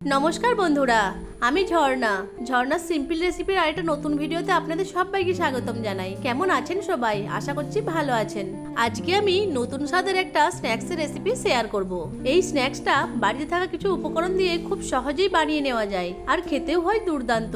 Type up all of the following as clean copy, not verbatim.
नमस्कार बंधुरा आमी झर्णा झर्णा सिम्पल रेसिपिर आरेकटा नतून भिडियोते आपनादेर सबाइके स्वागतम जानाई। केमन आछेन सबाई? आशा करछि भालो आछेन। आजके आमी नतून स्वादेर एकटा स्नैक्सेर रेसिपि शेयर करब। एई स्नैक्सटा बाड़िते थाका किछु उपकरण दिये खूब सहजेई बानिये नेওয়া যায় আর খেতেও হয় দুর্দান্ত।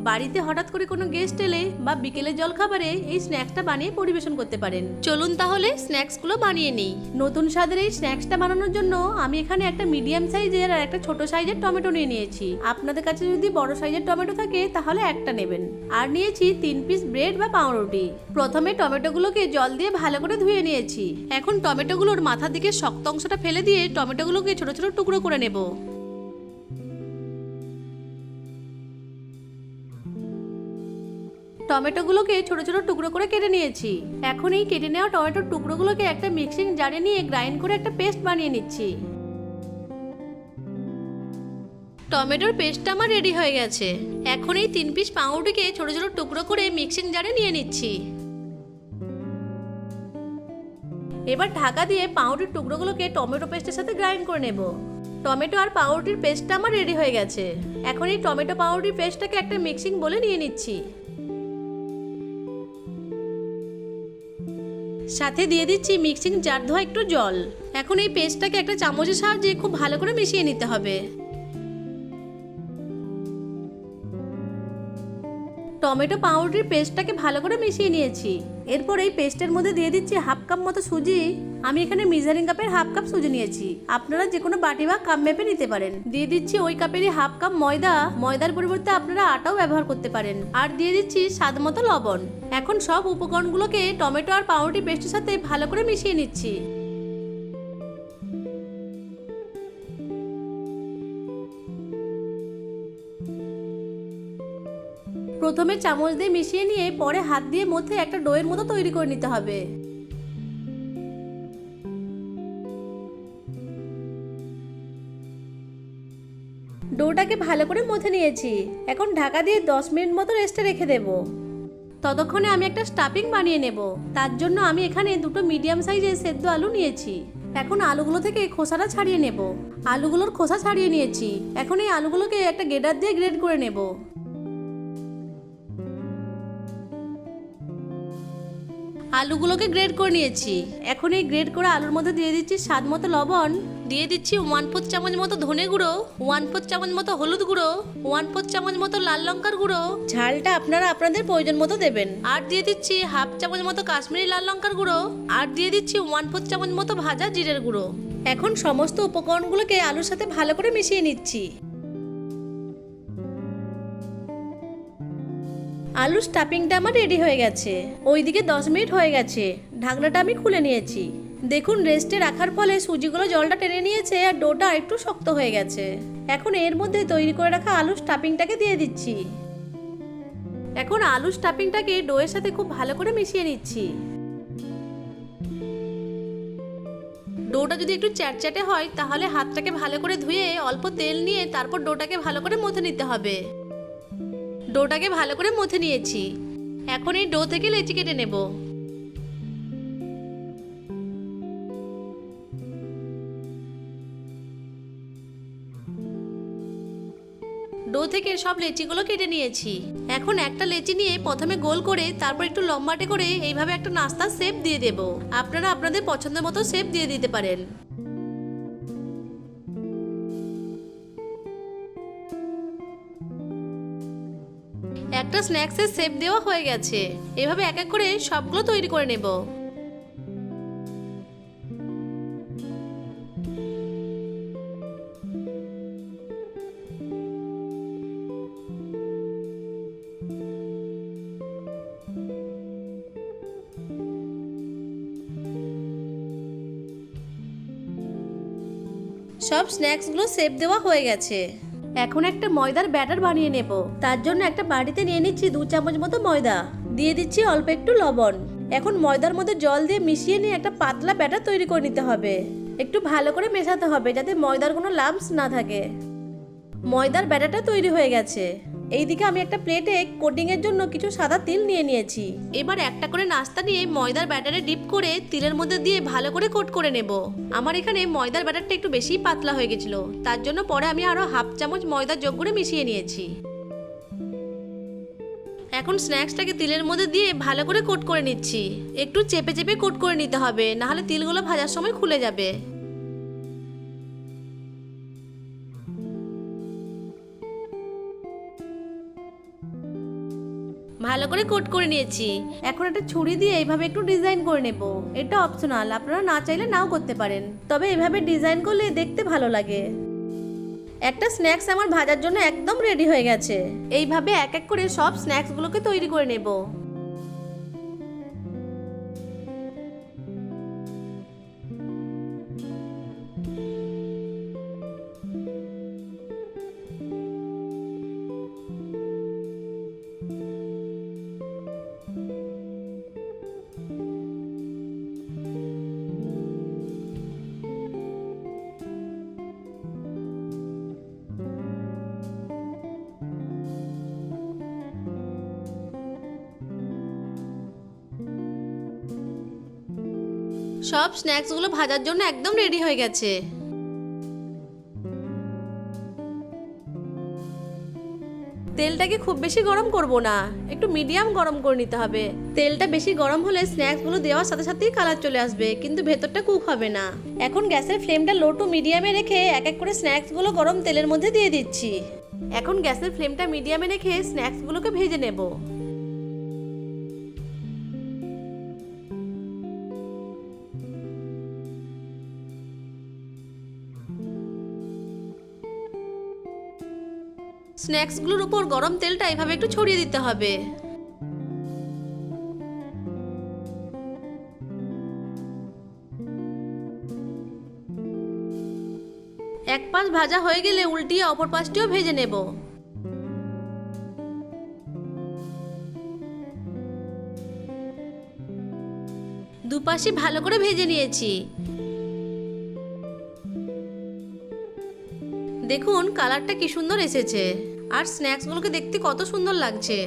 বাড়িতে হঠাৎ করে কোনো গেস্ট এলে বা বিকেলে জলখাবারে এই স্ন্যাক্সটা বানিয়ে পরিবেশন করতে পারেন। চলুন তাহলে স্ন্যাক্সগুলো বানিয়ে নিই। নতুন স্বাদের এই স্ন্যাক্সটা বানানোর জন্য আমি এখানে একটা মিডিয়াম সাইজের আর একটা ছোট সাইজের টমেটো নিয়ে নিয়েছি। আপনাদের কাছে যদি বড় সাইজের টমেটো থাকে তাহলে একটা নেবেন। আর নিয়েছি 3 পিস ব্রেড বা পাউরুটি। প্রথমে টমেটোগুলোকে জল দিয়ে ভালো করে ধুয়ে নিয়েছি। এখন টমেটোগুলোর মাথার দিকে শক্ত অংশটা ফেলে দিয়ে টমেটোগুলোকে ছোট ছোট টুকরো করে নেব। টমেটোগুলোকে ছোট ছোট টুকরো করে কেটে নিয়েছি। এখন এই কেটে নেওয়া টমেটোর টুকরোগুলোকে একটা মিক্সিং জারে নিয়ে গ্রাইন্ড করে একটা পেস্ট বানিয়ে নিচ্ছি। টমেটোর পেস্টটা আমার রেডি হয়ে গেছে। এখন এই 3 পিস পাউরুটিকে ছোট ছোট টুকরো করে মিক্সিং জারে নিয়ে নিচ্ছি। এবার ঢাকা দিয়ে পাউরুটির টুকরোগুলোকে টমেটো পেস্টের সাথে গ্রাইন্ড করে নেব। টমেটো আর পাউরুটির পেস্টটা আমার রেডি হয়ে গেছে। এখন এই টমেটো পাউরুটির পেস্টটাকে একটা মিক্সিং বলে নিয়ে নিচ্ছি। সাথে দিয়ে দিচ্ছি মিক্সিং জার ধোয়া একটু জল। এখন এই পেস্টটাকে একটা চামচের সাহায্যে খুব ভালো করে মিশিয়ে নিতে হবে। টমেটো পাউরুটির পেস্টটাকে ভালো করে মিশিয়ে নিয়েছি। এরপর এই পেস্টের মধ্যে দিয়ে দিচ্ছি হাফ কাপ মতো সুজি। আমি এখানে মেজারিং কাপের হাফ কাপ সুজি নিয়েছি। আপনারা যে কোনো বাটি বা কাপ মেপে নিতে পারেন। দিয়ে দিচ্ছি ওই কাপেরই হাফ কাপ ময়দা। ময়দার পরিবর্তে আপনারা আটাও ব্যবহার করতে পারেন। আর দিয়ে দিচ্ছি স্বাদ মতো লবণ। এখন সব উপকরণগুলোকে টমেটো আর পাউরুটি পেস্টের সাথে ভালো করে মিশিয়ে নিচ্ছি। প্রথমে চামচ দিয়ে মিশিয়ে নিয়ে পরে হাত দিয়ে মধ্যে একটা ডোয়ের মতো তৈরি করে নিতে হবে। ডোটাকে ভালো করে মথে নিয়েছি। এখন ঢাকা দিয়ে 10 মিনিট মতো রেস্টে রেখে দেব। ততক্ষণে আমি একটা স্টাফিং বানিয়ে নেব। তার জন্য আমি এখানে দুটো মিডিয়াম সাইজের সেদ্ধ আলু নিয়েছি। এখন আলুগুলো থেকে খোসাটা ছাড়িয়ে নেব। আলুগুলোর খোসা ছাড়িয়ে নিয়েছি। এখন এই আলুগুলোকে একটা গ্রেটার দিয়ে গ্রেট করে নেব। আলুগুলোকে গ্রেড করে নিয়েছি। এখন এই গ্রেড করা আলুর মধ্যে দিয়ে দিচ্ছি স্বাদ মতো লবণ। দিয়ে দিচ্ছি 1/4 চামচ মতো ধনে গুঁড়ো, 1/4 চামচ মতো হলুদ গুঁড়ো, 1/4 চামচ মতো লাল লঙ্কার গুঁড়ো। ঝালটা আপনারা আপনাদের প্রয়োজন মতো দেবেন। আর দিয়ে দিচ্ছি হাফ চামচ মতো কাশ্মীরি লাল লঙ্কার গুঁড়ো। আর দিয়ে দিচ্ছি 1/4 চামচ মতো ভাজা জিরের গুঁড়ো। এখন সমস্ত উপকরণগুলোকে আলুর সাথে ভালো করে মিশিয়ে নিচ্ছি। আলুর স্টাফিংটা আমার রেডি হয়ে গেছে। ওইদিকে 10 মিনিট হয়ে গেছে। ঢাকনাটা আমি খুলে নিয়েছি। দেখুন রেস্টে রাখার ফলে সুজিগুলো জলটা টেনে নিয়েছে আর ডোটা একটু শক্ত হয়ে গেছে। এখন এর মধ্যে তৈরি করে রাখা আলুর স্টাফিংটাকে দিয়ে দিচ্ছি। এখন আলুর স্টাফিংটাকে ডোয়ের সাথে খুব ভালো করে মিশিয়ে নিচ্ছি। ডোটা যদি একটু চ্যাটচ্যাটে হয় তাহলে হাতটাকে ভালো করে ধুয়ে অল্প তেল নিয়ে তারপর ডোটাকে ভালো করে মথে নিতে হবে। ডোটাকে ভালো করে মথে নিয়েছি। এখন এই ডো থেকে লেচি কেটে নেব। ডো থেকে সব লেচিগুলো কেটে নিয়েছি। এখন একটা লেচি নিয়ে প্রথমে গোল করে তারপর একটু লম্বাটে করে এইভাবে একটা নাস্তার শেপ দিয়ে দেব। আপনারা আপনাদের পছন্দের মতো শেপ দিয়ে দিতে পারেন। একটা স্ন্যাক্সের শেপ দেওয়া হয়ে গেছে। এভাবে এক এক করে সবগুলো তৈরি করে নেব। সব স্ন্যাক্সগুলো শেপ দেওয়া হয়ে গেছে। এখন একটা ময়দার ব্যাটার বানিয়ে নেব। তার জন্য একটা বাটিতে নিয়ে নিচ্ছি 2 চামচ মতো ময়দা। দিয়ে দিচ্ছি অল্প একটু লবণ। এখন ময়দার মধ্যে জল দিয়ে মিশিয়ে নিয়ে একটা পাতলা ব্যাটার তৈরি করে নিতে হবে। একটু ভালো করে মেশাতে হবে যাতে ময়দার কোনো লাম্পস না থাকে। ময়দার ব্যাটারটা তৈরি হয়ে গেছে। এইদিকে আমি একটা প্লেটে কোটিং এর জন্য কিছু সাদা তিল নিয়ে নিয়েছি। এবার একটা করে নাস্তা নিয়ে ময়দার ব্যাটারে ডিপ করে তিলের মধ্যে দিয়ে ভালো করে কোট করে নেব। আমার এখানে ময়দার ব্যাটারটা একটু বেশি পাতলা হয়ে গেছিল, তার জন্য পরে আমি আরো হাফ চামচ ময়দা যোগ করে মিশিয়ে নিয়েছি। এখন স্ন্যাক্সটাকে তিলের মধ্যে দিয়ে ভালো করে কোট করে নিচ্ছি। একটু চেপে চেপে কোট করে নিতে হবে, না হলে তিলগুলো ভাজার সময় খুলে যাবে। ভালো করে কোট করে নিয়েছি। এখন একটা ছুরি দিয়ে এইভাবে একটু ডিজাইন করে নেব। এটা অপশনাল, আপনারা না চাইলে নাও করতে পারেন, তবে এইভাবে ডিজাইন করলে দেখতে ভালো লাগে। একটা স্ন্যাক্স আমার ভাজার জন্য একদম রেডি হয়ে গেছে। এইভাবে এক এক করে সব স্ন্যাক্সগুলোকে তৈরি করে নেব। সব স্ন্যাক্সগুলো ভাজার জন্য একদম রেডি হয়ে গেছে। তেলটাকে খুব বেশি গরম করব না, একটু মিডিয়াম গরম করে নিতে হবে। তেলটা বেশি গরম হলে স্ন্যাক্সগুলো দেওয়ার সাথে সাথেই কালার চলে আসবে, কিন্তু ভেতরটা কুক হবে না। এখন গ্যাসের ফ্লেমটা লো টু মিডিয়ামে রেখে এক এক করে স্ন্যাক্সগুলো গরম তেলের মধ্যে দিয়ে দিচ্ছি। এখন গ্যাসের ফ্লেমটা মিডিয়ামে রেখে স্ন্যাক্সগুলোকে ভেজে নেব। স্ন্যাক্সগুলোর উপর গরম তেলটা এভাবে একটু ছড়িয়ে দিতে হবে। এক পাশ ভাজা হয়ে গেলে উল্টিয়ে অপর পাশটিও ভেজে নেব। দুপাশই ভালো করে ভেজে নিয়েছি। দেখুন কালারটা কি সুন্দর এসেছে, আর স্ন্যাক্সগুলোকে দেখতে কত সুন্দর লাগছে।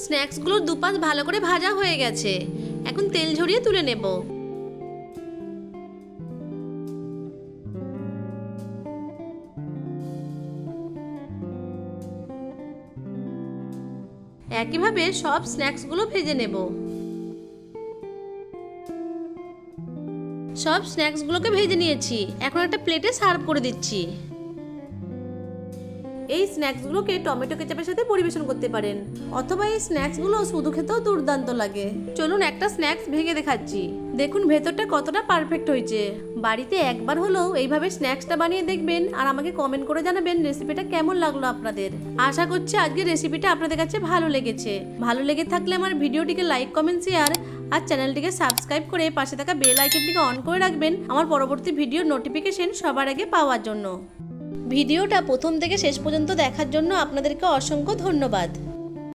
স্ন্যাক্সগুলোর দুপাশ ভালো করে ভাজা হয়ে গেছে। এখন তেল ঝরিয়ে তুলে নেব। একইভাবে সব স্ন্যাক্সগুলো ভেজে নেব। সব স্ন্যাক্সগুলোকে ভেজে নিয়েছি। এখন একটা প্লেটে সার্ভ করে দিচ্ছি। এই স্ন্যাক্সগুলোকে টমেটো কেচাপের সাথে পরিবেশন করতে পারেন, অথবা এই স্ন্যাক্সগুলো শুধু খেতেও দুর্দান্ত লাগে। চলুন একটা স্ন্যাক্স ভেঙে দেখাচ্ছি। দেখুন ভেতরটা কতটা পারফেক্ট হয়েছে। বাড়িতে একবার হলেও এইভাবে স্ন্যাক্সটা বানিয়ে দেখবেন, আর আমাকে কমেন্ট করে জানাবেন রেসিপিটা কেমন লাগলো আপনাদের। আশা করছি আজকের রেসিপিটা আপনাদের কাছে ভালো লেগেছে। ভালো লেগে থাকলে আমার ভিডিওটিকে লাইক, কমেন্ট, শেয়ার আর চ্যানেলটিকে সাবস্ক্রাইব করে পাশে থাকা বেল আইকনটিকে অন করে রাখবেন আমার পরবর্তী ভিডিওর নোটিফিকেশন সবার আগে পাওয়ার জন্য। ভিডিওটা প্রথম থেকে শেষ পর্যন্ত দেখার জন্য আপনাদেরকে অসংখ্য ধন্যবাদ।